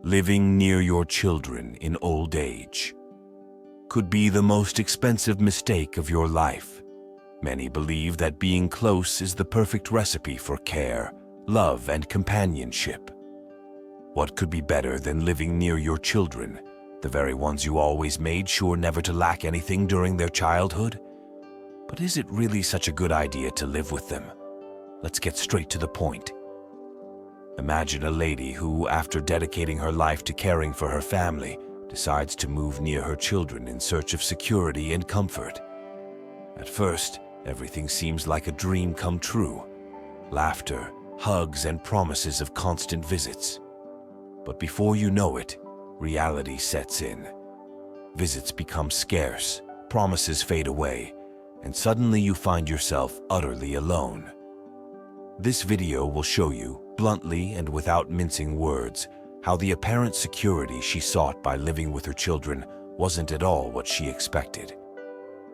living near your children in old age could be the most expensive mistake of your life. Many believe that being close is the perfect recipe for care, love, and companionship. What could be better than living near your children, the very ones you always made sure never to lack anything during their childhood? But is it really such a good idea to live with them? Let's get straight to the point. Imagine a lady who, after dedicating her life to caring for her family, decides to move near her children in search of security and comfort. At first, everything seems like a dream come true. Laughter, hugs, and promises of constant visits. But before you know it, reality sets in. Visits become scarce, promises fade away, and suddenly you find yourself utterly alone. This video will show you, bluntly and without mincing words, how the apparent security she sought by living with her children wasn't at all what she expected.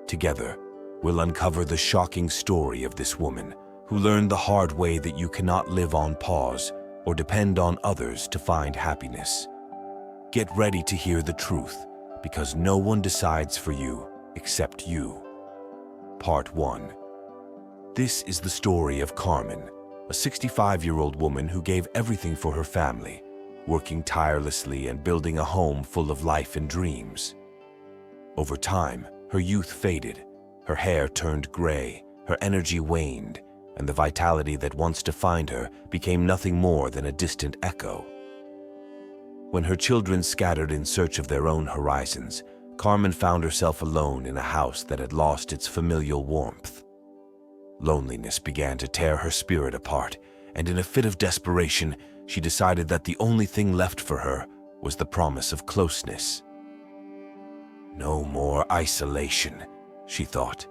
Together, we'll uncover the shocking story of this woman who learned the hard way that you cannot live on pause or depend on others to find happiness. Get ready to hear the truth, because no one decides for you except you. Part 1. This is the story of Carmen, a 65-year-old woman who gave everything for her family, working tirelessly and building a home full of life and dreams. Over time, her youth faded, her hair turned gray, her energy waned, and the vitality that once defined her became nothing more than a distant echo. When her children scattered in search of their own horizons, Carmen found herself alone in a house that had lost its familial warmth. Loneliness began to tear her spirit apart, and in a fit of desperation, she decided that the only thing left for her was the promise of closeness. No more isolation, she thought.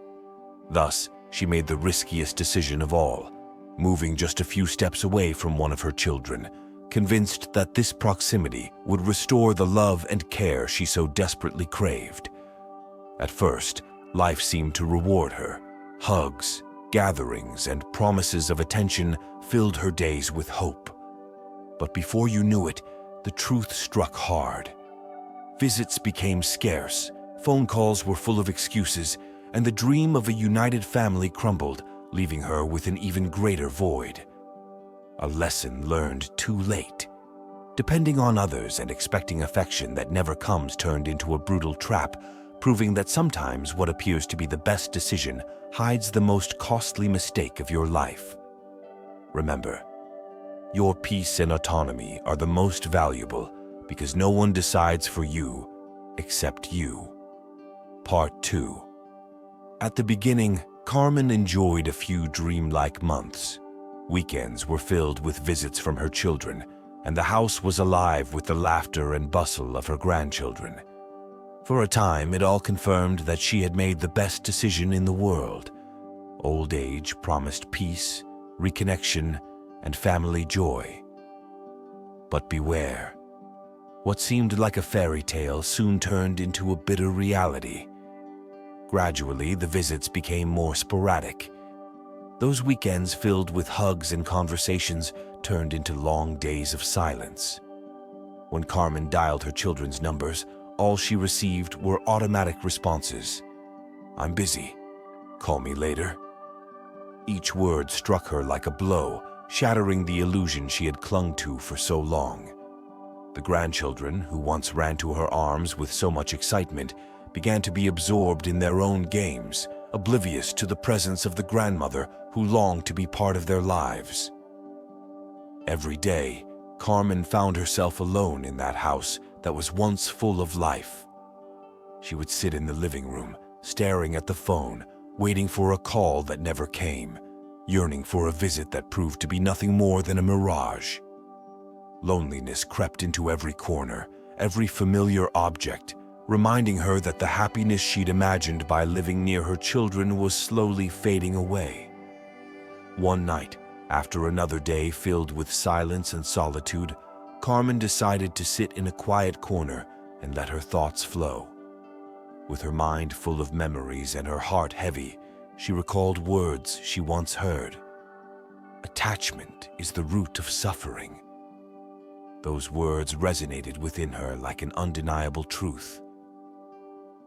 Thus, she made the riskiest decision of all, moving just a few steps away from one of her children, convinced that this proximity would restore the love and care she so desperately craved. At first, life seemed to reward her. Hugs, gatherings, and promises of attention filled her days with hope. But before you knew it, the truth struck hard. Visits became scarce, phone calls were full of excuses, and the dream of a united family crumbled, leaving her with an even greater void. A lesson learned too late. Depending on others and expecting affection that never comes turned into a brutal trap, proving that sometimes what appears to be the best decision hides the most costly mistake of your life. Remember, your peace and autonomy are the most valuable because no one decides for you except you. Part 2. At the beginning, Carmen enjoyed a few dreamlike months. Weekends were filled with visits from her children, and the house was alive with the laughter and bustle of her grandchildren. For a time, it all confirmed that she had made the best decision in the world. Old age promised peace, reconnection, and family joy. But beware. What seemed like a fairy tale soon turned into a bitter reality. Gradually, the visits became more sporadic. Those weekends filled with hugs and conversations turned into long days of silence. When Carmen dialed her children's numbers, all she received were automatic responses. "I'm busy. Call me later." Each word struck her like a blow, shattering the illusion she had clung to for so long. The grandchildren, who once ran to her arms with so much excitement, began to be absorbed in their own games, oblivious to the presence of the grandmother who longed to be part of their lives. Every day, Carmen found herself alone in that house that was once full of life. She would sit in the living room, staring at the phone, waiting for a call that never came, yearning for a visit that proved to be nothing more than a mirage. Loneliness crept into every corner, every familiar object, reminding her that the happiness she'd imagined by living near her children was slowly fading away. One night, after another day filled with silence and solitude, Carmen decided to sit in a quiet corner and let her thoughts flow. With her mind full of memories and her heart heavy, she recalled words she once heard. "Attachment is the root of suffering." Those words resonated within her like an undeniable truth.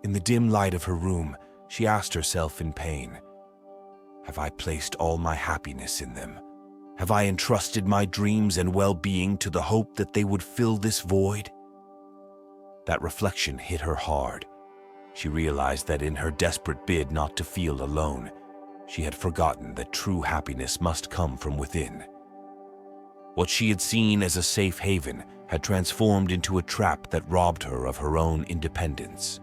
In the dim light of her room, she asked herself in pain, "Have I placed all my happiness in them? Have I entrusted my dreams and well-being to the hope that they would fill this void?" That reflection hit her hard. She realized that in her desperate bid not to feel alone, she had forgotten that true happiness must come from within. What she had seen as a safe haven had transformed into a trap that robbed her of her own independence.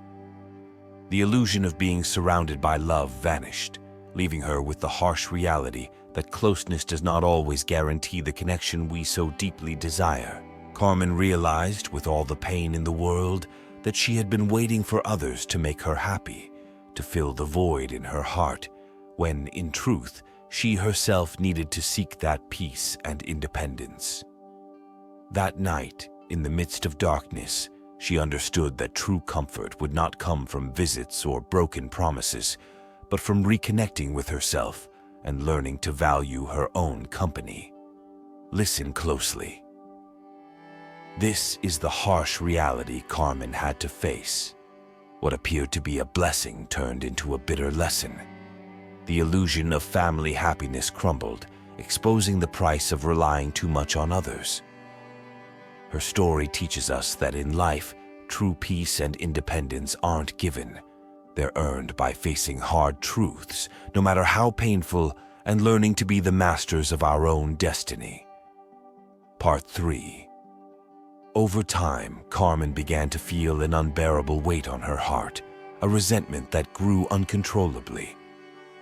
The illusion of being surrounded by love vanished, leaving her with the harsh reality that closeness does not always guarantee the connection we so deeply desire. Carmen realized, with all the pain in the world, that she had been waiting for others to make her happy, to fill the void in her heart, when, in truth, she herself needed to seek that peace and independence. That night, in the midst of darkness, she understood that true comfort would not come from visits or broken promises, but from reconnecting with herself and learning to value her own company. Listen closely. This is the harsh reality Carmen had to face. What appeared to be a blessing turned into a bitter lesson. The illusion of family happiness crumbled, exposing the price of relying too much on others. Her story teaches us that in life, true peace and independence aren't given. They're earned by facing hard truths, no matter how painful, and learning to be the masters of our own destiny. Part 3. Over time, Carmen began to feel an unbearable weight on her heart, a resentment that grew uncontrollably.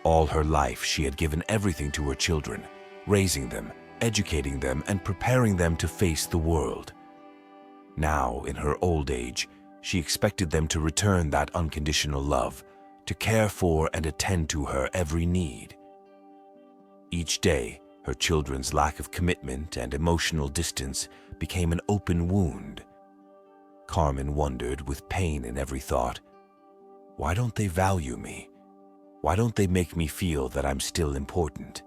All her life, she had given everything to her children, raising them, educating them, and preparing them to face the world. Now, in her old age, she expected them to return that unconditional love, to care for and attend to her every need. Each day, her children's lack of commitment and emotional distance became an open wound. Carmen wondered, with pain in every thought, why don't they value me? Why don't they make me feel that I'm still important?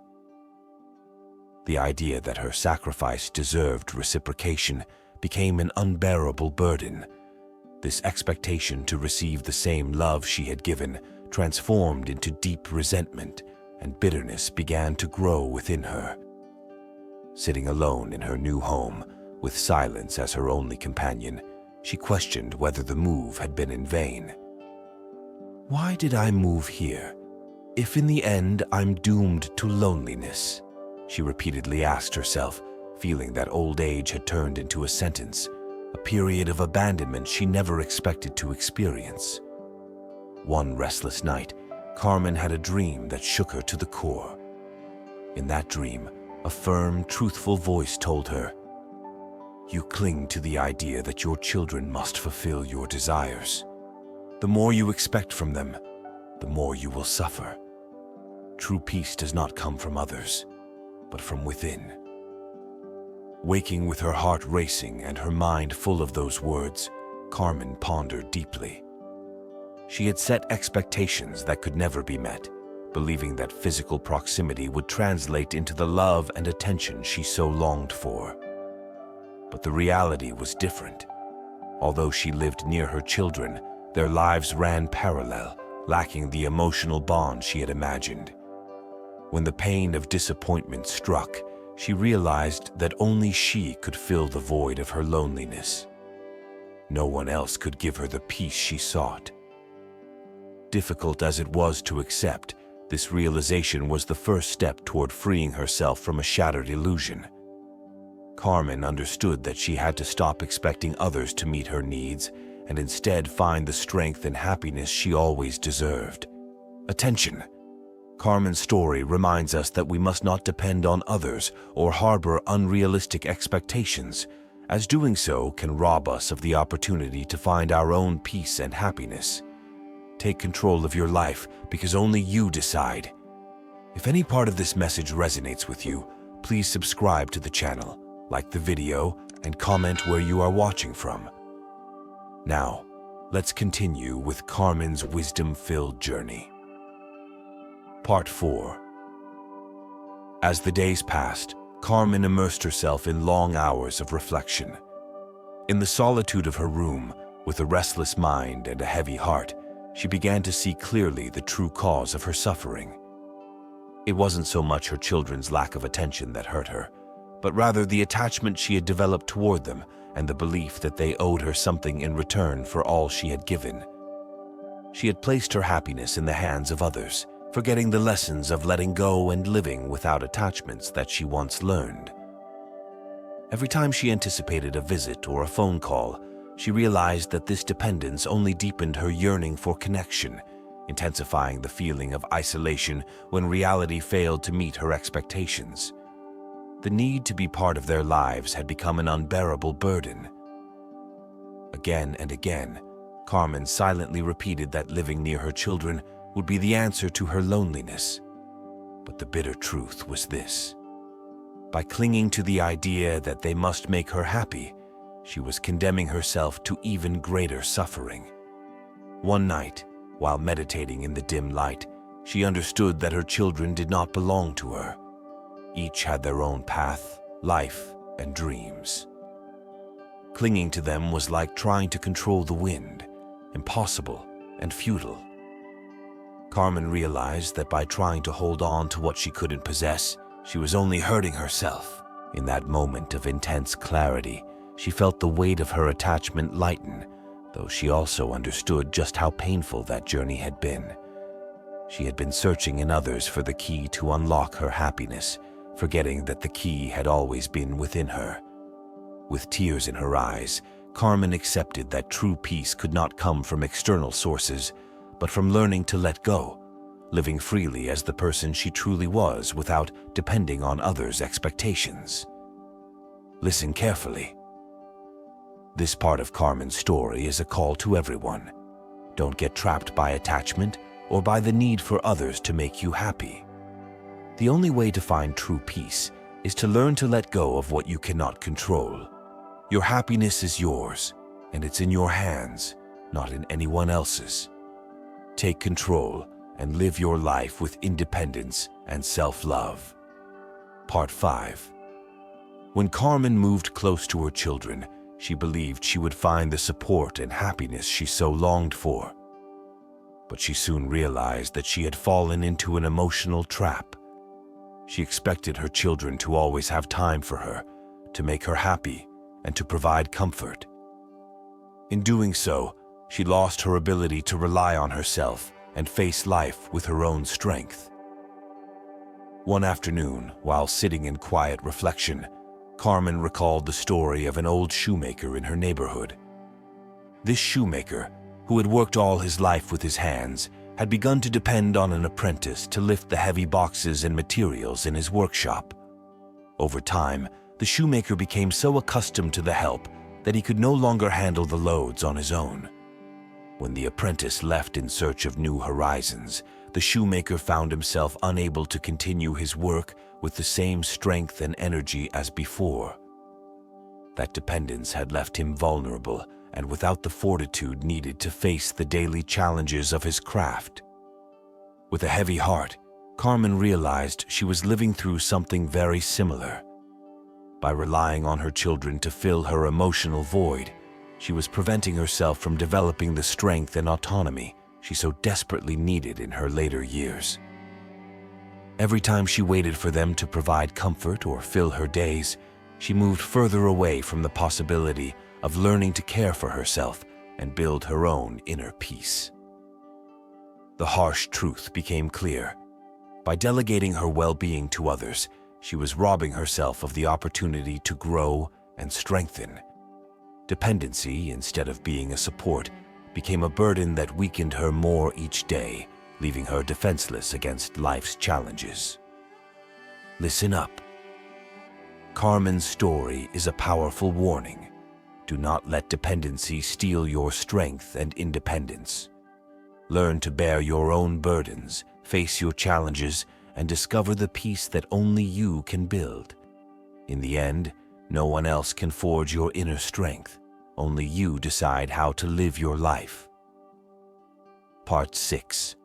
The idea that her sacrifice deserved reciprocation became an unbearable burden. This expectation to receive the same love she had given transformed into deep resentment, and bitterness began to grow within her. Sitting alone in her new home, with silence as her only companion, she questioned whether the move had been in vain. Why did I move here, if in the end I'm doomed to loneliness? She repeatedly asked herself, feeling that old age had turned into a sentence, a period of abandonment she never expected to experience. One restless night, Carmen had a dream that shook her to the core. In that dream, a firm, truthful voice told her, "You cling to the idea that your children must fulfill your desires. The more you expect from them, the more you will suffer. True peace does not come from others, but from within." Waking with her heart racing and her mind full of those words, Carmen pondered deeply. She had set expectations that could never be met, believing that physical proximity would translate into the love and attention she so longed for. But the reality was different. Although she lived near her children, their lives ran parallel, lacking the emotional bond she had imagined. When the pain of disappointment struck, she realized that only she could fill the void of her loneliness. No one else could give her the peace she sought. Difficult as it was to accept, this realization was the first step toward freeing herself from a shattered illusion. Carmen understood that she had to stop expecting others to meet her needs and instead find the strength and happiness she always deserved. Attention! Carmen's story reminds us that we must not depend on others or harbor unrealistic expectations, as doing so can rob us of the opportunity to find our own peace and happiness. Take control of your life because only you decide. If any part of this message resonates with you, please subscribe to the channel, like the video, and comment where you are watching from. Now, let's continue with Carmen's wisdom-filled journey. Part 4. As the days passed, Carmen immersed herself in long hours of reflection. In the solitude of her room, with a restless mind and a heavy heart, she began to see clearly the true cause of her suffering. It wasn't so much her children's lack of attention that hurt her, but rather the attachment she had developed toward them and the belief that they owed her something in return for all she had given. She had placed her happiness in the hands of others, forgetting the lessons of letting go and living without attachments that she once learned. Every time she anticipated a visit or a phone call, she realized that this dependence only deepened her yearning for connection, intensifying the feeling of isolation when reality failed to meet her expectations. The need to be part of their lives had become an unbearable burden. Again and again, Carmen silently repeated that living near her children would be the answer to her loneliness. But the bitter truth was this: by clinging to the idea that they must make her happy, she was condemning herself to even greater suffering. One night, while meditating in the dim light, she understood that her children did not belong to her. Each had their own path, life, and dreams. Clinging to them was like trying to control the wind, impossible and futile. Carmen realized that by trying to hold on to what she couldn't possess, she was only hurting herself. In that moment of intense clarity, she felt the weight of her attachment lighten, though she also understood just how painful that journey had been. She had been searching in others for the key to unlock her happiness, forgetting that the key had always been within her. With tears in her eyes, Carmen accepted that true peace could not come from external sources, but from learning to let go, living freely as the person she truly was without depending on others' expectations. Listen carefully. This part of Carmen's story is a call to everyone. Don't get trapped by attachment or by the need for others to make you happy. The only way to find true peace is to learn to let go of what you cannot control. Your happiness is yours, and it's in your hands, not in anyone else's. Take control and live your life with independence and self-love. Part 5. When Carmen moved close to her children, she believed she would find the support and happiness she so longed for. But she soon realized that she had fallen into an emotional trap. She expected her children to always have time for her, to make her happy, and to provide comfort. In doing so, she lost her ability to rely on herself and face life with her own strength. One afternoon, while sitting in quiet reflection, Carmen recalled the story of an old shoemaker in her neighborhood. This shoemaker, who had worked all his life with his hands, had begun to depend on an apprentice to lift the heavy boxes and materials in his workshop. Over time, the shoemaker became so accustomed to the help that he could no longer handle the loads on his own. When the apprentice left in search of new horizons, the shoemaker found himself unable to continue his work with the same strength and energy as before. That dependence had left him vulnerable and without the fortitude needed to face the daily challenges of his craft. With a heavy heart, Carmen realized she was living through something very similar. By relying on her children to fill her emotional void, she was preventing herself from developing the strength and autonomy she so desperately needed in her later years. Every time she waited for them to provide comfort or fill her days, she moved further away from the possibility of learning to care for herself and build her own inner peace. The harsh truth became clear. By delegating her well-being to others, she was robbing herself of the opportunity to grow and strengthen. Dependency, instead of being a support, became a burden that weakened her more each day, leaving her defenseless against life's challenges. Listen up. Carmen's story is a powerful warning. Do not let dependency steal your strength and independence. Learn to bear your own burdens, face your challenges, and discover the peace that only you can build. In the end, no one else can forge your inner strength. Only you decide how to live your life. Part 6.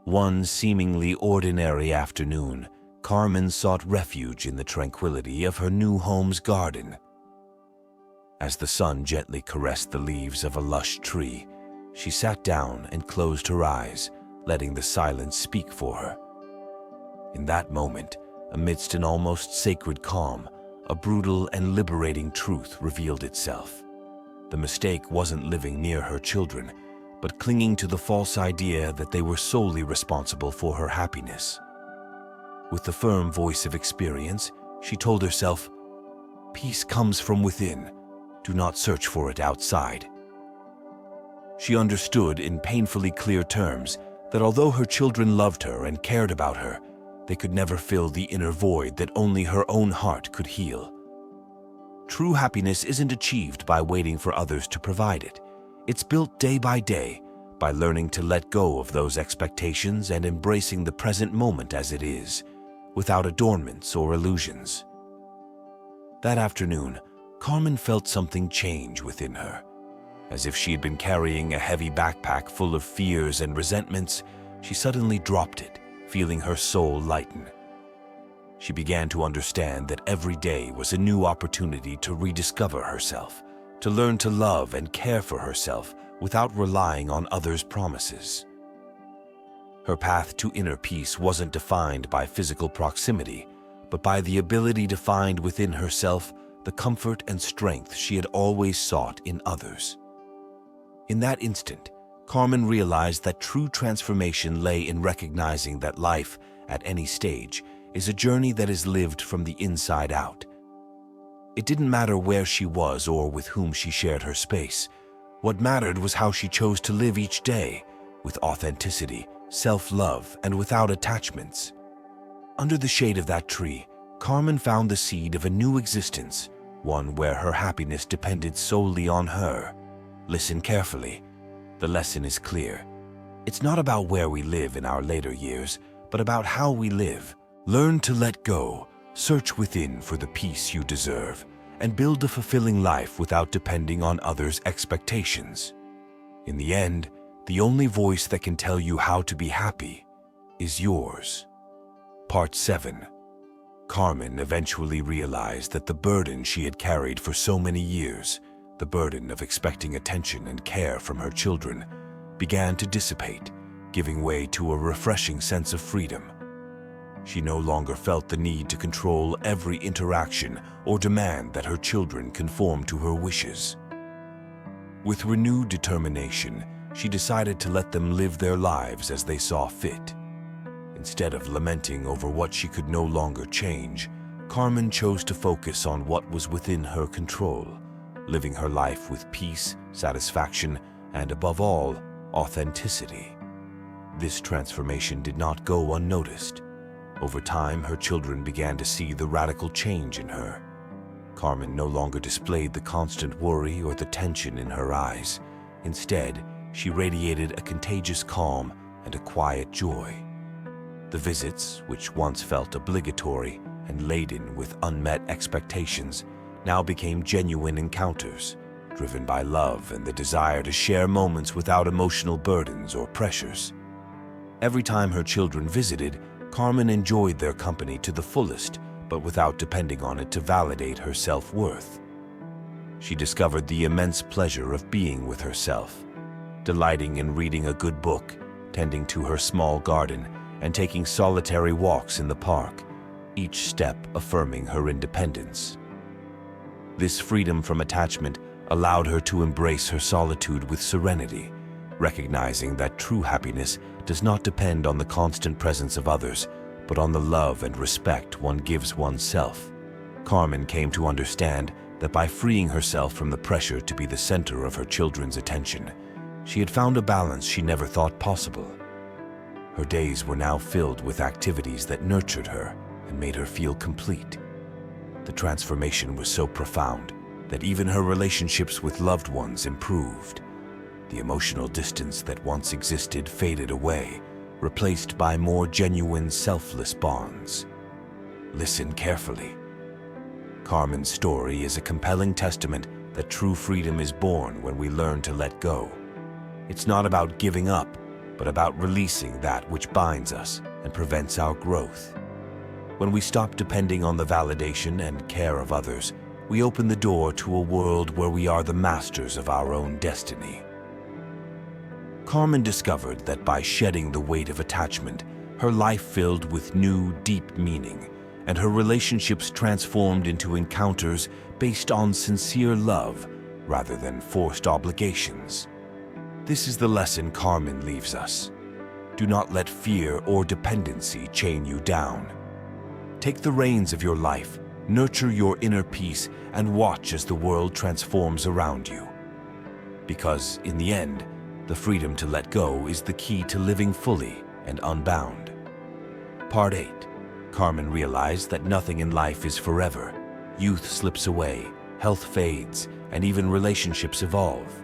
One seemingly ordinary afternoon, Carmen sought refuge in the tranquility of her new home's garden. As the sun gently caressed the leaves of a lush tree, she sat down and closed her eyes, letting the silence speak for her. In that moment, amidst an almost sacred calm, a brutal and liberating truth revealed itself. The mistake wasn't living near her children, but clinging to the false idea that they were solely responsible for her happiness. With the firm voice of experience, she told herself, "Peace comes from within. Do not search for it outside." She understood in painfully clear terms that although her children loved her and cared about her, they could never fill the inner void that only her own heart could heal. True happiness isn't achieved by waiting for others to provide it. It's built day by day, by learning to let go of those expectations and embracing the present moment as it is, without adornments or illusions. That afternoon, Carmen felt something change within her. As if she had been carrying a heavy backpack full of fears and resentments, she suddenly dropped it, feeling her soul lighten. She began to understand that every day was a new opportunity to rediscover herself, to learn to love and care for herself without relying on others' promises. Her path to inner peace wasn't defined by physical proximity, but by the ability to find within herself the comfort and strength she had always sought in others. In that instant, Carmen realized that true transformation lay in recognizing that life, at any stage, is a journey that is lived from the inside out. It didn't matter where she was or with whom she shared her space. What mattered was how she chose to live each day, with authenticity, self-love, and without attachments. Under the shade of that tree, Carmen found the seed of a new existence, one where her happiness depended solely on her. Listen carefully. The lesson is clear. It's not about where we live in our later years, but about how we live. Learn to let go, search within for the peace you deserve, and build a fulfilling life without depending on others' expectations. In the end, the only voice that can tell you how to be happy is yours. Part 7. Carmen eventually realized that the burden she had carried for so many years, the burden of expecting attention and care from her children, began to dissipate, giving way to a refreshing sense of freedom. She no longer felt the need to control every interaction or demand that her children conform to her wishes. With renewed determination, she decided to let them live their lives as they saw fit. Instead of lamenting over what she could no longer change, Carmen chose to focus on what was within her control, living her life with peace, satisfaction, and above all, authenticity. This transformation did not go unnoticed. Over time, her children began to see the radical change in her. Carmen no longer displayed the constant worry or the tension in her eyes. Instead, she radiated a contagious calm and a quiet joy. The visits, which once felt obligatory and laden with unmet expectations, now became genuine encounters, driven by love and the desire to share moments without emotional burdens or pressures. Every time her children visited, Carmen enjoyed their company to the fullest, but without depending on it to validate her self-worth. She discovered the immense pleasure of being with herself, delighting in reading a good book, tending to her small garden, and taking solitary walks in the park, each step affirming her independence. This freedom from attachment allowed her to embrace her solitude with serenity, recognizing that true happiness does not depend on the constant presence of others, but on the love and respect one gives oneself. Carmen came to understand that by freeing herself from the pressure to be the center of her children's attention, she had found a balance she never thought possible. Her days were now filled with activities that nurtured her and made her feel complete. The transformation was so profound that even her relationships with loved ones improved. The emotional distance that once existed faded away, replaced by more genuine, selfless bonds. Listen carefully. Carmen's story is a compelling testament that true freedom is born when we learn to let go. It's not about giving up, but about releasing that which binds us and prevents our growth. When we stop depending on the validation and care of others, we open the door to a world where we are the masters of our own destiny. Carmen discovered that by shedding the weight of attachment, her life filled with new, deep meaning, and her relationships transformed into encounters based on sincere love rather than forced obligations. This is the lesson Carmen leaves us. Do not let fear or dependency chain you down. Take the reins of your life, nurture your inner peace, and watch as the world transforms around you. Because, in the end, the freedom to let go is the key to living fully and unbound. Part 8. Carmen realized that nothing in life is forever. Youth slips away, health fades, and even relationships evolve.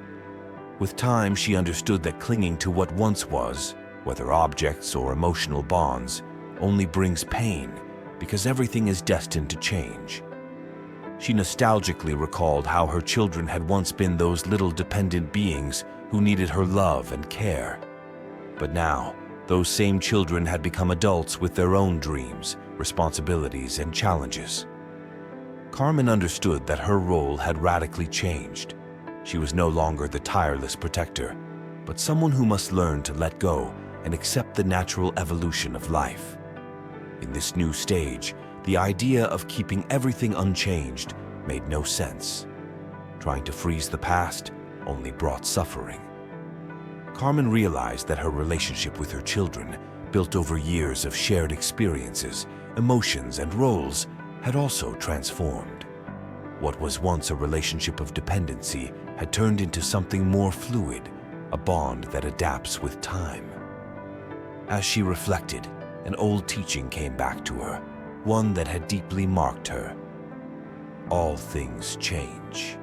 With time, she understood that clinging to what once was, whether objects or emotional bonds, only brings pain because everything is destined to change. She nostalgically recalled how her children had once been those little dependent beings who needed her love and care. But now, those same children had become adults with their own dreams, responsibilities, and challenges. Carmen understood that her role had radically changed. She was no longer the tireless protector, but someone who must learn to let go and accept the natural evolution of life. In this new stage, the idea of keeping everything unchanged made no sense. Trying to freeze the past only brought suffering. Carmen realized that her relationship with her children, built over years of shared experiences, emotions, and roles, had also transformed. What was once a relationship of dependency had turned into something more fluid, a bond that adapts with time. As she reflected, an old teaching came back to her, one that had deeply marked her. All things change.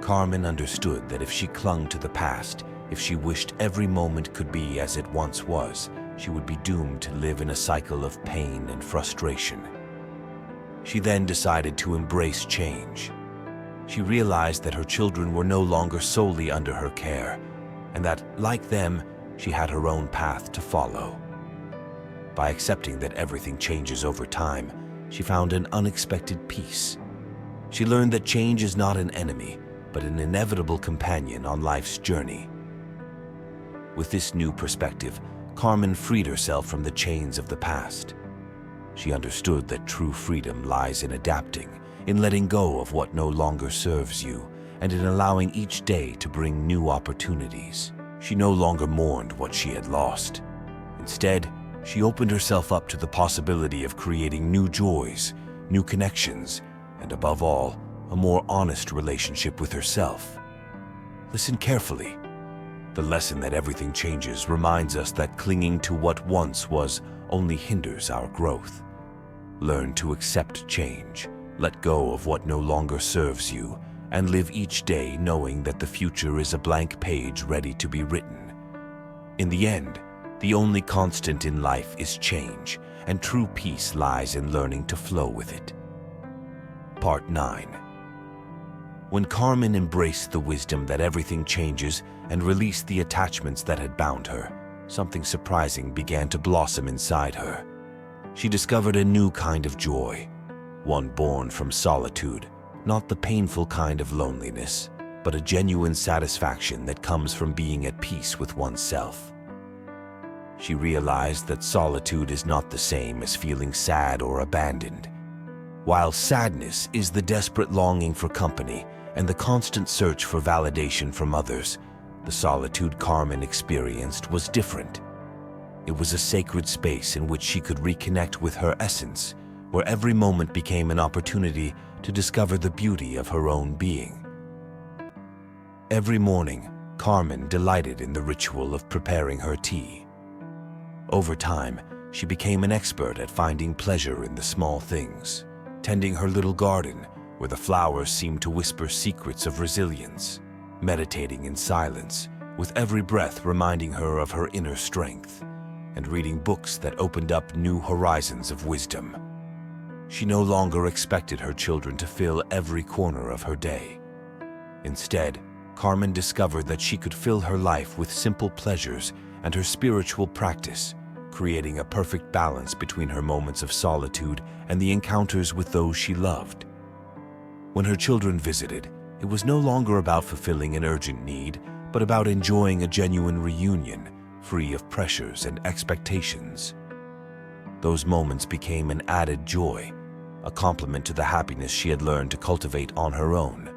Carmen understood that if she clung to the past, if she wished every moment could be as it once was, she would be doomed to live in a cycle of pain and frustration. She then decided to embrace change. She realized that her children were no longer solely under her care, and that, like them, she had her own path to follow. By accepting that everything changes over time, she found an unexpected peace. She learned that change is not an enemy, but an inevitable companion on life's journey. With this new perspective, Carmen freed herself from the chains of the past. She understood that true freedom lies in adapting, in letting go of what no longer serves you, and in allowing each day to bring new opportunities. She no longer mourned what she had lost. Instead, she opened herself up to the possibility of creating new joys, new connections, and above all, a more honest relationship with herself. Listen carefully. The lesson that everything changes reminds us that clinging to what once was only hinders our growth. Learn to accept change, let go of what no longer serves you, and live each day knowing that the future is a blank page ready to be written. In the end, the only constant in life is change, and true peace lies in learning to flow with it. Part 9. When Carmen embraced the wisdom that everything changes and released the attachments that had bound her, something surprising began to blossom inside her. She discovered a new kind of joy, one born from solitude, not the painful kind of loneliness, but a genuine satisfaction that comes from being at peace with oneself. She realized that solitude is not the same as feeling sad or abandoned. While sadness is the desperate longing for company and the constant search for validation from others, the solitude Carmen experienced was different. It was a sacred space in which she could reconnect with her essence, where every moment became an opportunity to discover the beauty of her own being. Every morning, Carmen delighted in the ritual of preparing her tea. Over time, she became an expert at finding pleasure in the small things, tending her little garden where the flowers seemed to whisper secrets of resilience, meditating in silence, with every breath reminding her of her inner strength, and reading books that opened up new horizons of wisdom. She no longer expected her children to fill every corner of her day. Instead, Carmen discovered that she could fill her life with simple pleasures and her spiritual practice, creating a perfect balance between her moments of solitude and the encounters with those she loved. When her children visited, it was no longer about fulfilling an urgent need, but about enjoying a genuine reunion, free of pressures and expectations. Those moments became an added joy, a complement to the happiness she had learned to cultivate on her own.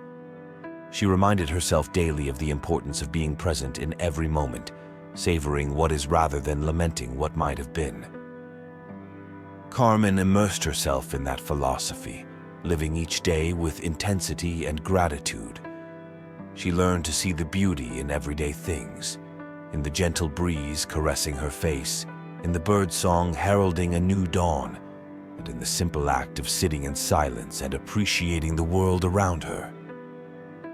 She reminded herself daily of the importance of being present in every moment, savoring what is rather than lamenting what might have been. Carmen immersed herself in that philosophy, living each day with intensity and gratitude. She learned to see the beauty in everyday things, in the gentle breeze caressing her face, in the birdsong heralding a new dawn, and in the simple act of sitting in silence and appreciating the world around her.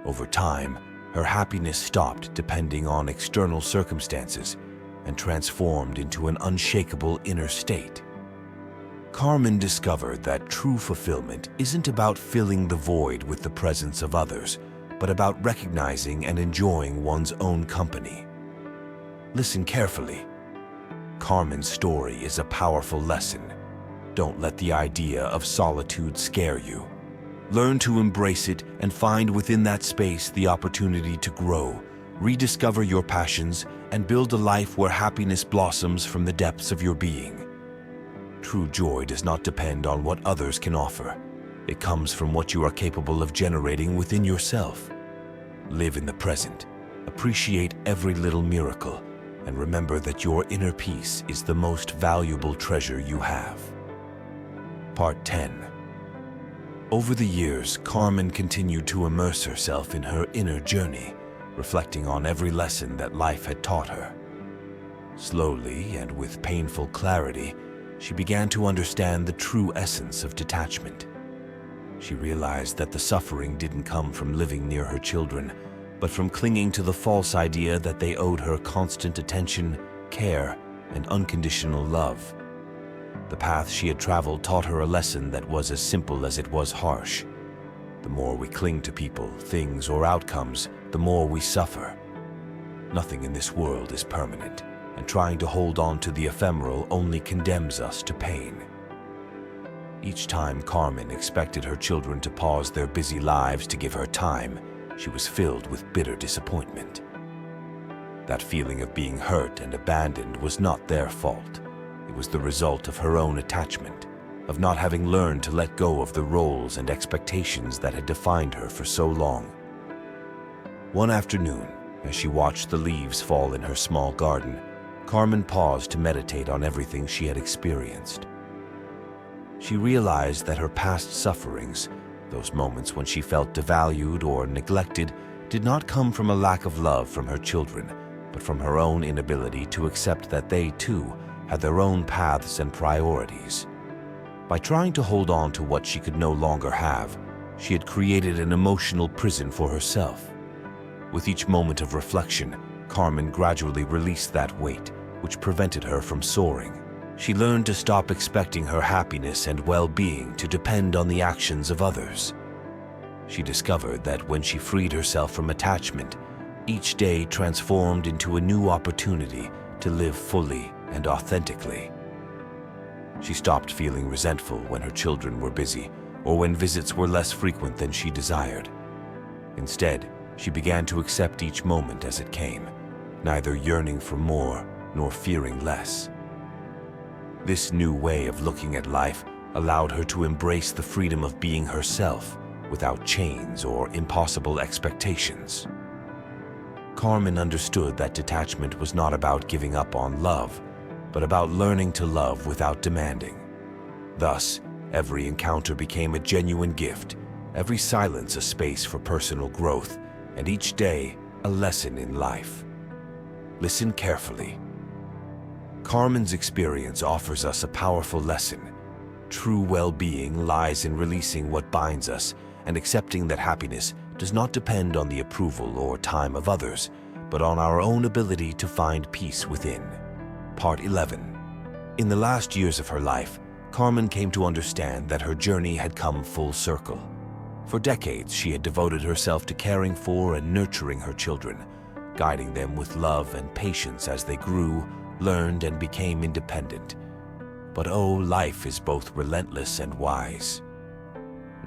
Over time, her happiness stopped depending on external circumstances and transformed into an unshakable inner state. Carmen discovered that true fulfillment isn't about filling the void with the presence of others, but about recognizing and enjoying one's own company. Listen carefully. Carmen's story is a powerful lesson. Don't let the idea of solitude scare you. Learn to embrace it and find within that space the opportunity to grow, rediscover your passions, and build a life where happiness blossoms from the depths of your being. True joy does not depend on what others can offer. It comes from what you are capable of generating within yourself. Live in the present, appreciate every little miracle, and remember that your inner peace is the most valuable treasure you have. Part 10. Over the years, Carmen continued to immerse herself in her inner journey, reflecting on every lesson that life had taught her. Slowly and with painful clarity, she began to understand the true essence of detachment. She realized that the suffering didn't come from living near her children, but from clinging to the false idea that they owed her constant attention, care, and unconditional love. The path she had traveled taught her a lesson that was as simple as it was harsh. The more we cling to people, things, or outcomes, the more we suffer. Nothing in this world is permanent, and trying to hold on to the ephemeral only condemns us to pain. Each time Carmen expected her children to pause their busy lives to give her time, she was filled with bitter disappointment. That feeling of being hurt and abandoned was not their fault. It was the result of her own attachment, of not having learned to let go of the roles and expectations that had defined her for so long. One afternoon, as she watched the leaves fall in her small garden, Carmen paused to meditate on everything she had experienced. She realized that her past sufferings, those moments when she felt devalued or neglected, did not come from a lack of love from her children, but from her own inability to accept that they, too, had their own paths and priorities. By trying to hold on to what she could no longer have, she had created an emotional prison for herself. With each moment of reflection, Carmen gradually released that weight, which prevented her from soaring. She learned to stop expecting her happiness and well-being to depend on the actions of others. She discovered that when she freed herself from attachment, each day transformed into a new opportunity to live fully and authentically. She stopped feeling resentful when her children were busy or when visits were less frequent than she desired. Instead, she began to accept each moment as it came, neither yearning for more nor fearing less. This new way of looking at life allowed her to embrace the freedom of being herself without chains or impossible expectations. Carmen understood that detachment was not about giving up on love, but about learning to love without demanding. Thus, every encounter became a genuine gift, every silence a space for personal growth, and each day a lesson in life. Listen carefully. Carmen's experience offers us a powerful lesson. True well-being lies in releasing what binds us and accepting that happiness does not depend on the approval or time of others, but on our own ability to find peace within. Part 11. In the last years of her life, Carmen came to understand that her journey had come full circle. For decades, she had devoted herself to caring for and nurturing her children, guiding them with love and patience as they grew, learned, and became independent. But oh, life is both relentless and wise.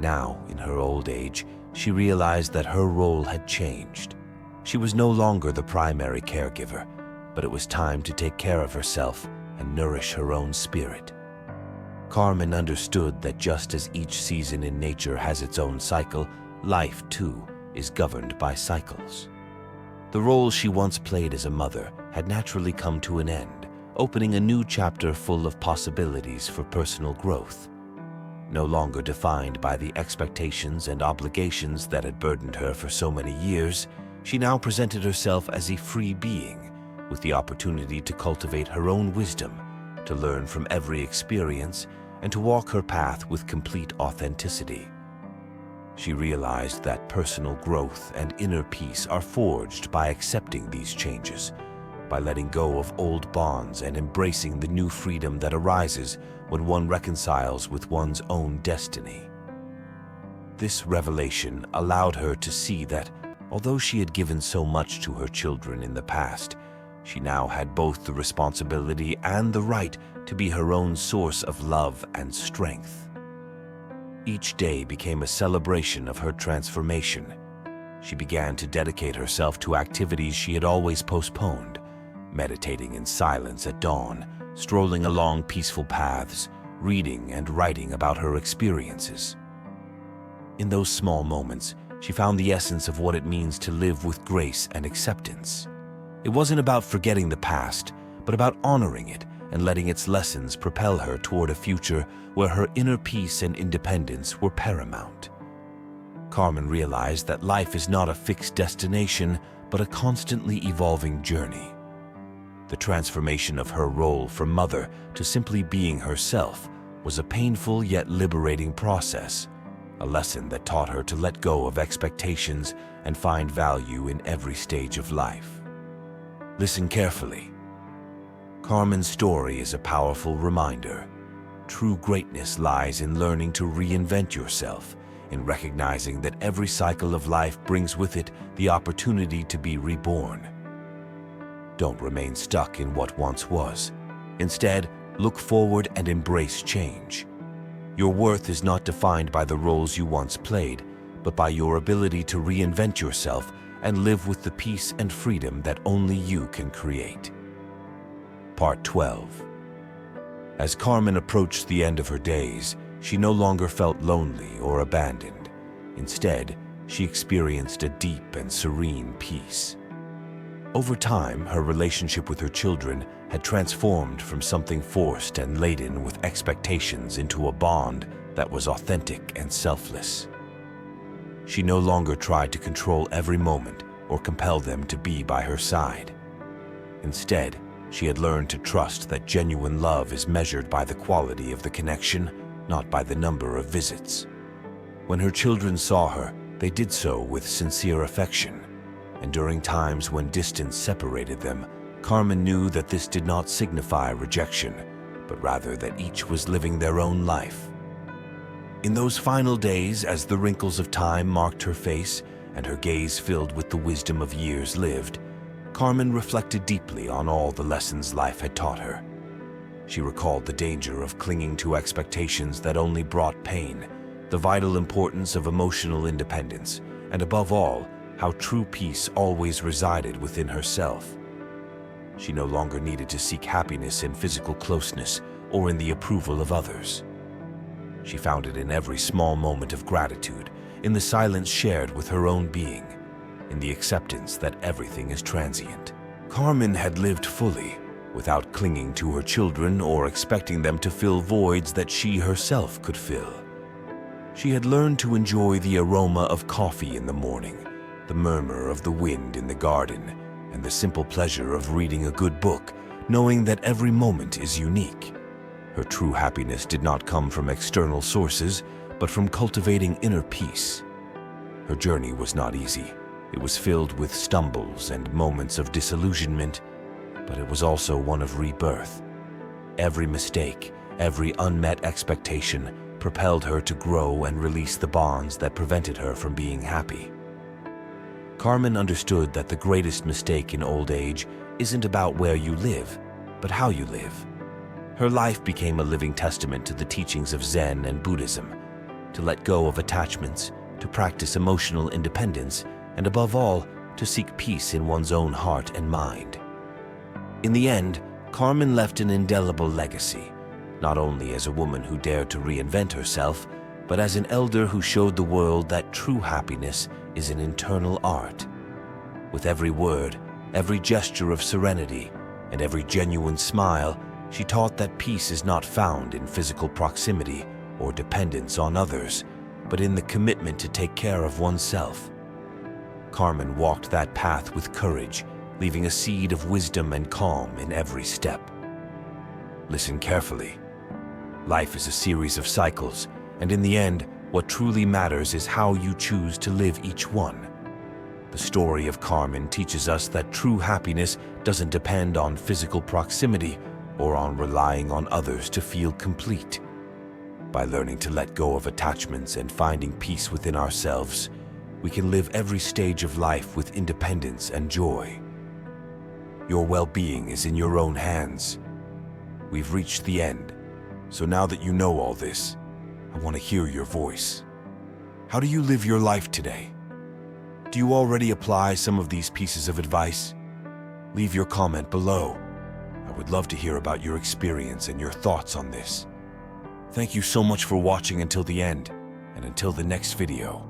Now, in her old age, she realized that her role had changed. She was no longer the primary caregiver, but it was time to take care of herself and nourish her own spirit. Carmen understood that just as each season in nature has its own cycle, life, too, is governed by cycles. The role she once played as a mother had naturally come to an end, opening a new chapter full of possibilities for personal growth. No longer defined by the expectations and obligations that had burdened her for so many years, she now presented herself as a free being, with the opportunity to cultivate her own wisdom, to learn from every experience, and to walk her path with complete authenticity. She realized that personal growth and inner peace are forged by accepting these changes, by letting go of old bonds and embracing the new freedom that arises when one reconciles with one's own destiny. This revelation allowed her to see that, although she had given so much to her children in the past, she now had both the responsibility and the right to be her own source of love and strength. Each day became a celebration of her transformation. She began to dedicate herself to activities she had always postponed, meditating in silence at dawn, strolling along peaceful paths, reading and writing about her experiences. In those small moments, she found the essence of what it means to live with grace and acceptance. It wasn't about forgetting the past, but about honoring it and letting its lessons propel her toward a future where her inner peace and independence were paramount. Carmen realized that life is not a fixed destination, but a constantly evolving journey. The transformation of her role from mother to simply being herself was a painful yet liberating process, a lesson that taught her to let go of expectations and find value in every stage of life. Listen carefully. Carmen's story is a powerful reminder. True greatness lies in learning to reinvent yourself, in recognizing that every cycle of life brings with it the opportunity to be reborn. Don't remain stuck in what once was. Instead, look forward and embrace change. Your worth is not defined by the roles you once played, but by your ability to reinvent yourself and live with the peace and freedom that only you can create. Part 12. As Carmen approached the end of her days, she no longer felt lonely or abandoned. Instead, she experienced a deep and serene peace. Over time, her relationship with her children had transformed from something forced and laden with expectations into a bond that was authentic and selfless. She no longer tried to control every moment or compel them to be by her side. Instead, she had learned to trust that genuine love is measured by the quality of the connection, not by the number of visits. When her children saw her, they did so with sincere affection, and during times when distance separated them, Carmen knew that this did not signify rejection, but rather that each was living their own life. In those final days, as the wrinkles of time marked her face and her gaze filled with the wisdom of years lived, Carmen reflected deeply on all the lessons life had taught her. She recalled the danger of clinging to expectations that only brought pain, the vital importance of emotional independence, and above all, how true peace always resided within herself. She no longer needed to seek happiness in physical closeness or in the approval of others. She found it in every small moment of gratitude, in the silence shared with her own being, in the acceptance that everything is transient. Carmen had lived fully, without clinging to her children or expecting them to fill voids that she herself could fill. She had learned to enjoy the aroma of coffee in the morning, the murmur of the wind in the garden, and the simple pleasure of reading a good book, knowing that every moment is unique. Her true happiness did not come from external sources, but from cultivating inner peace. Her journey was not easy. It was filled with stumbles and moments of disillusionment, but it was also one of rebirth. Every mistake, every unmet expectation propelled her to grow and release the bonds that prevented her from being happy. Carmen understood that the greatest mistake in old age isn't about where you live, but how you live. Her life became a living testament to the teachings of Zen and Buddhism. to let go of attachments, to practice emotional independence, and above all, to seek peace in one's own heart and mind. In the end, Carmen left an indelible legacy, not only as a woman who dared to reinvent herself, but as an elder who showed the world that true happiness is an internal art. With every word, every gesture of serenity, and every genuine smile, she taught that peace is not found in physical proximity or dependence on others, but in the commitment to take care of oneself. Carmen walked that path with courage, leaving a seed of wisdom and calm in every step. Listen carefully. Life is a series of cycles, and in the end, what truly matters is how you choose to live each one. The story of Carmen teaches us that true happiness doesn't depend on physical proximity or on relying on others to feel complete. By learning to let go of attachments and finding peace within ourselves, we can live every stage of life with independence and joy. Your well-being is in your own hands. We've reached the end, so now that you know all this, I want to hear your voice. How do you live your life today? Do you already apply some of these pieces of advice? Leave your comment below. I would love to hear about your experience and your thoughts on this. Thank you so much for watching until the end, and until the next video.